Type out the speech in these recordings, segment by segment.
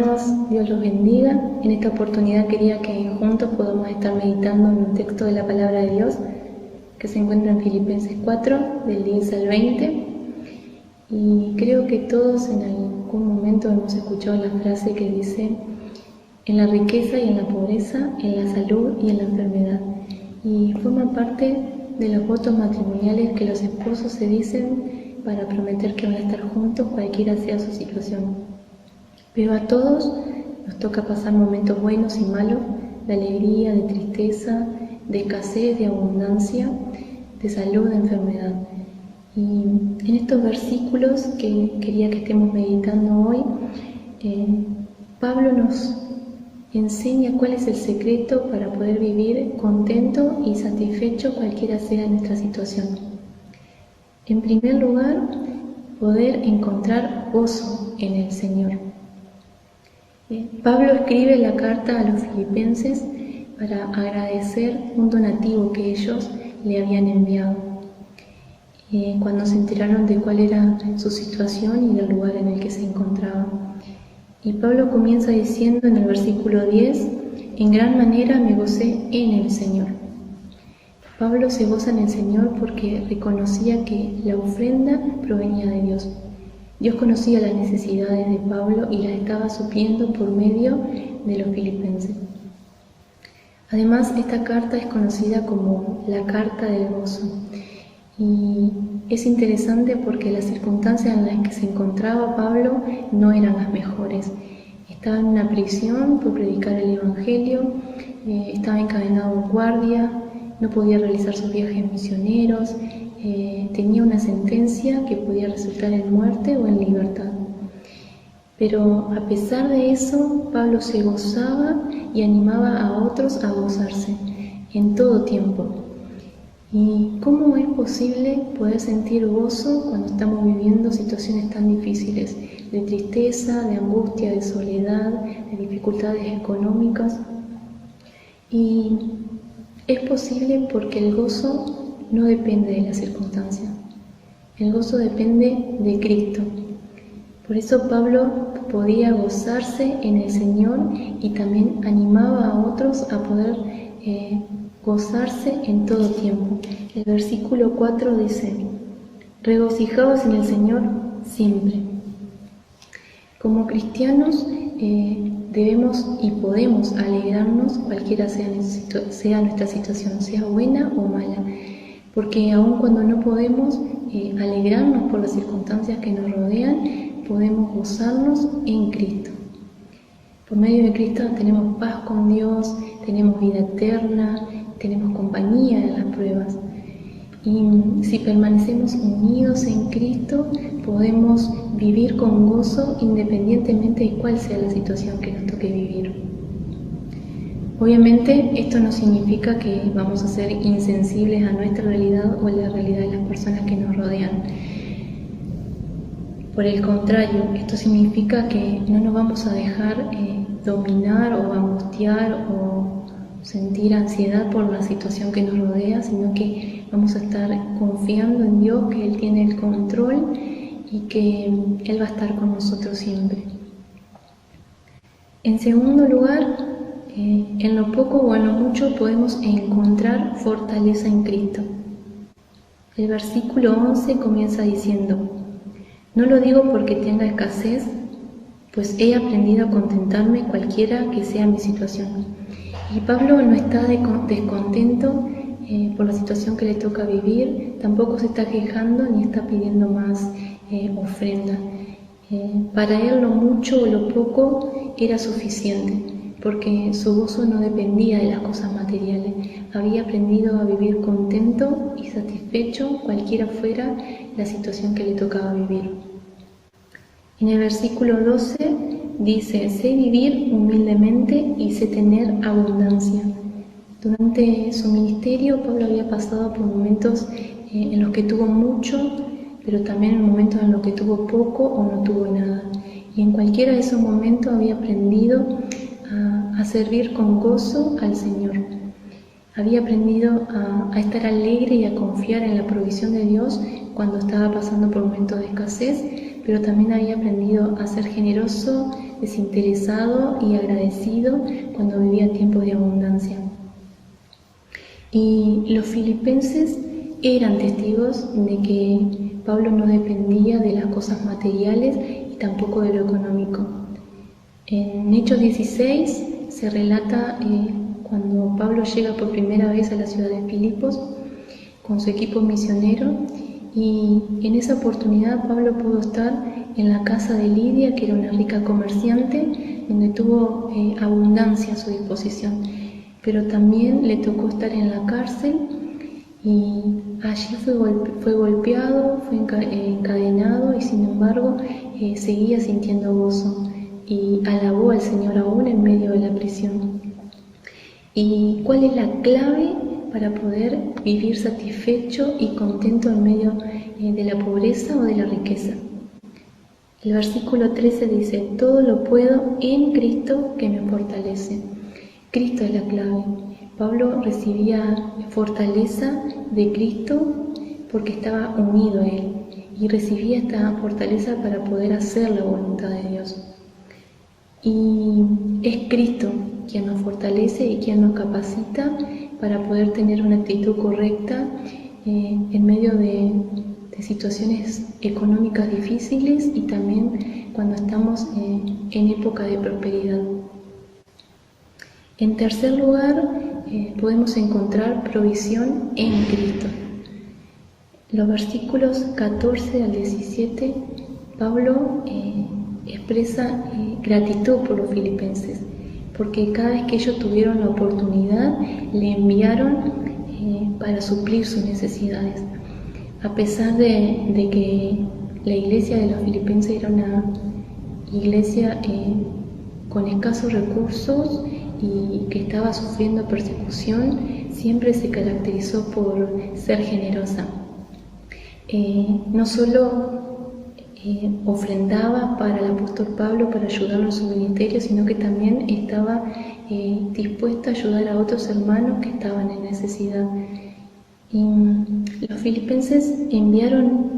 hermanos, Dios los bendiga. En esta oportunidad quería que juntos podamos estar meditando en un texto de la palabra de Dios que se encuentra en Filipenses 4, del 10 al 20. Y creo que todos en algún momento hemos escuchado la frase que dice: en la riqueza y en la pobreza, en la salud y en la enfermedad. Y forma parte de los votos matrimoniales que los esposos se dicen para prometer que van a estar juntos cualquiera sea su situación. Pero a todos nos toca pasar momentos buenos y malos, de alegría, de tristeza, de escasez, de abundancia, de salud, de enfermedad. Y en estos versículos que quería que estemos meditando hoy, Pablo nos enseña cuál es el secreto para poder vivir contento y satisfecho cualquiera sea nuestra situación. En primer lugar, poder encontrar gozo en el Señor. Pablo escribe la carta a los filipenses para agradecer un donativo que ellos le habían enviado cuando se enteraron de cuál era su situación y del lugar en el que se encontraba. Y Pablo comienza diciendo en el versículo 10: en gran manera me gocé en el Señor. Pablo se goza en el Señor porque reconocía que la ofrenda provenía de Dios. Dios conocía las necesidades de Pablo y las estaba supliendo por medio de los filipenses. Además, esta carta es conocida como la carta del gozo. Y es interesante porque las circunstancias en las que se encontraba Pablo no eran las mejores. Estaba en una prisión por predicar el Evangelio, estaba encadenado en guardia, no podía realizar sus viajes misioneros, tenía una sentencia que podía resultar en muerte o en libertad. Pero a pesar de eso, Pablo se gozaba y animaba a otros a gozarse en todo tiempo. ¿Y cómo es posible poder sentir gozo cuando estamos viviendo situaciones tan difíciles, de tristeza, de angustia, de soledad, de dificultades económicas? Y es posible porque el gozo no depende de las circunstancias. El gozo depende de Cristo. Por eso Pablo podía gozarse en el Señor y también animaba a otros a poder gozarse en todo tiempo. El versículo 4 dice: regocijaos en el Señor siempre. Como cristianos debemos y podemos alegrarnos cualquiera sea nuestra situación, sea buena o mala, porque aun cuando no podemos alegrarnos por las circunstancias que nos rodean, podemos gozarnos en Cristo. Por medio de Cristo tenemos paz con Dios, tenemos vida eterna, tenemos compañía en las pruebas. Y si permanecemos unidos en Cristo, podemos vivir con gozo independientemente de cuál sea la situación que nos toque vivir. Obviamente esto no significa que vamos a ser insensibles a nuestra realidad o a la realidad de las personas que nos rodean. Por el contrario, esto significa que no nos vamos a dejar dominar o angustiar o sentir ansiedad por la situación que nos rodea, sino que vamos a estar confiando en Dios, que Él tiene el control y que Él va a estar con nosotros siempre. En segundo lugar, en lo poco o en lo mucho podemos encontrar fortaleza en Cristo. El versículo 11 comienza diciendo: no lo digo porque tenga escasez, pues he aprendido a contentarme cualquiera que sea mi situación. Y Pablo no está descontento por la situación que le toca vivir, tampoco se está quejando ni está pidiendo más ofrenda. Para él lo mucho o lo poco era suficiente, porque su gozo no dependía de las cosas materiales. Había aprendido a vivir contento y satisfecho cualquiera fuera la situación que le tocaba vivir. En el versículo 12 dice: sé vivir humildemente y sé tener abundancia. Durante su ministerio, Pablo había pasado por momentos en los que tuvo mucho, pero también en momentos en los que tuvo poco o no tuvo nada. Y en cualquiera de esos momentos había aprendido a servir con gozo al Señor. Había aprendido a estar alegre y a confiar en la provisión de Dios cuando estaba pasando por momentos de escasez, pero también había aprendido a ser generoso desinteresado y agradecido cuando vivía tiempos de abundancia. Y los filipenses eran testigos de que Pablo no dependía de las cosas materiales y tampoco de lo económico. En Hechos 16 se relata cuando Pablo llega por primera vez a la ciudad de Filipos con su equipo misionero, y en esa oportunidad Pablo pudo estar en la casa de Lidia, que era una rica comerciante, donde tuvo abundancia a su disposición, pero también le tocó estar en la cárcel y allí fue golpeado, fue encadenado, y sin embargo seguía sintiendo gozo y alabó al Señor aún en medio de la prisión. ¿Y cuál es la clave para poder vivir satisfecho y contento en medio de la pobreza o de la riqueza? El versículo 13 dice: todo lo puedo en Cristo que me fortalece. Cristo es la clave. Pablo recibía fortaleza de Cristo porque estaba unido a Él, y recibía esta fortaleza para poder hacer la voluntad de Dios. Y es Cristo quien nos fortalece y quien nos capacita para poder tener una actitud correcta en medio de situaciones económicas difíciles y también cuando estamos en época de prosperidad. En tercer lugar, podemos encontrar provisión en Cristo. Los versículos 14 al 17, Pablo expresa gratitud por los filipenses, porque cada vez que ellos tuvieron la oportunidad, le enviaron para suplir sus necesidades. A pesar de que la iglesia de los filipenses era una iglesia con escasos recursos y que estaba sufriendo persecución, siempre se caracterizó por ser generosa. No solo ofrendaba para el apóstol Pablo para ayudarlo en su ministerio, sino que también estaba dispuesta a ayudar a otros hermanos que estaban en necesidad. Y los filipenses enviaron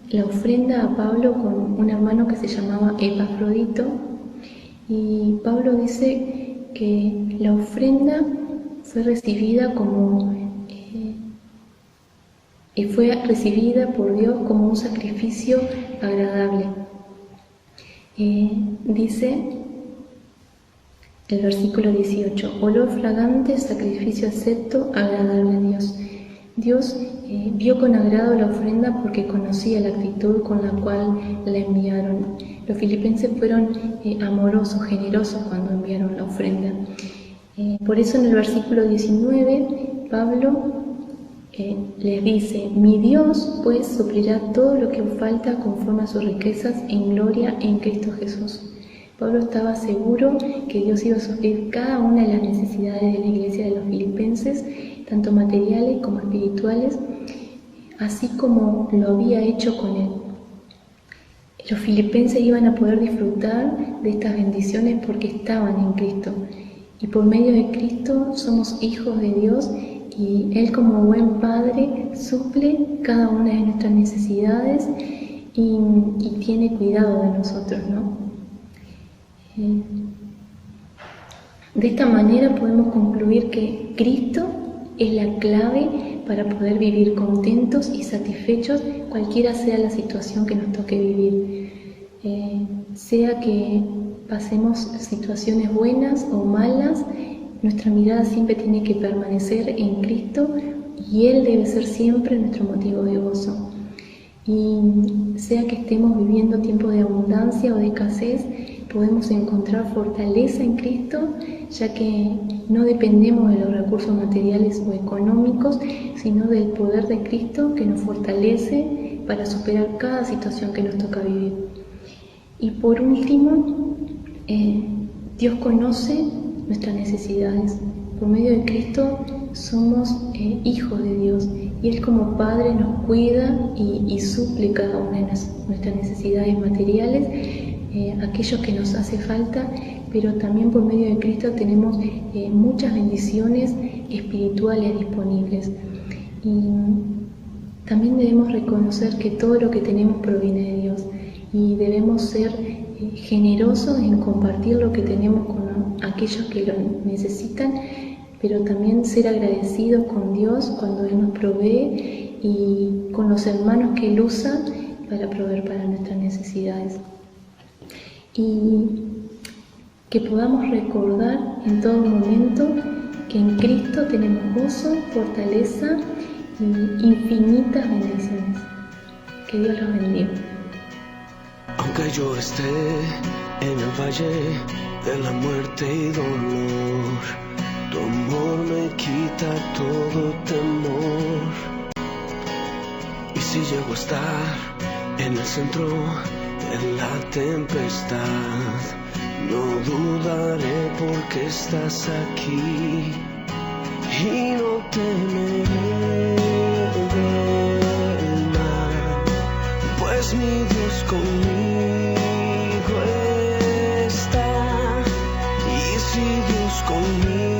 la ofrenda a Pablo con un hermano que se llamaba Epafrodito, y Pablo dice que la ofrenda fue recibida por Dios como un sacrificio agradable. Dice el versículo 18: olor fragante, sacrificio acepto, agradable a Dios. Dios vio con agrado la ofrenda porque conocía la actitud con la cual la enviaron. Los filipenses fueron amorosos, generosos cuando enviaron la ofrenda. Por eso en el versículo 19, Pablo les dice: mi Dios pues suplirá todo lo que os falta conforme a sus riquezas en gloria en Cristo Jesús. Pablo estaba seguro que Dios iba a suplir cada una de las necesidades de la iglesia de los filipenses, tanto materiales como espirituales, así como lo había hecho con él. Los filipenses iban a poder disfrutar de estas bendiciones porque estaban en Cristo, y por medio de Cristo somos hijos de Dios, y Él, como buen Padre, suple cada una de nuestras necesidades y tiene cuidado de nosotros, ¿no? De esta manera podemos concluir que Cristo es la clave para poder vivir contentos y satisfechos, cualquiera sea la situación que nos toque vivir. Sea que pasemos situaciones buenas o malas, nuestra mirada siempre tiene que permanecer en Cristo, y Él debe ser siempre nuestro motivo de gozo. Y sea que estemos viviendo tiempos de abundancia o de escasez, podemos encontrar fortaleza en Cristo, ya que no dependemos de los recursos materiales o económicos, sino del poder de Cristo que nos fortalece para superar cada situación que nos toca vivir. Y por último, Dios conoce nuestras necesidades. Por medio de Cristo somos hijos de Dios, y Él como Padre nos cuida y suple cada una de nuestras necesidades materiales, aquello que nos hace falta, pero también por medio de Cristo tenemos muchas bendiciones espirituales disponibles. Y también debemos reconocer que todo lo que tenemos proviene de Dios, y debemos ser generosos en compartir lo que tenemos con aquellos que lo necesitan, pero también ser agradecidos con Dios cuando Él nos provee y con los hermanos que Él usa para proveer para nuestras necesidades. Y que podamos recordar en todo momento que en Cristo tenemos gozo, fortaleza y infinitas bendiciones. Que Dios los bendiga. Aunque yo esté en el valle de la muerte y dolor, tu amor me quita todo temor. Y si llego a estar en el centro de la tempestad, no dudaré porque estás aquí y no temeré del mal, pues mi Dios conmigo está. Y si Dios conmigo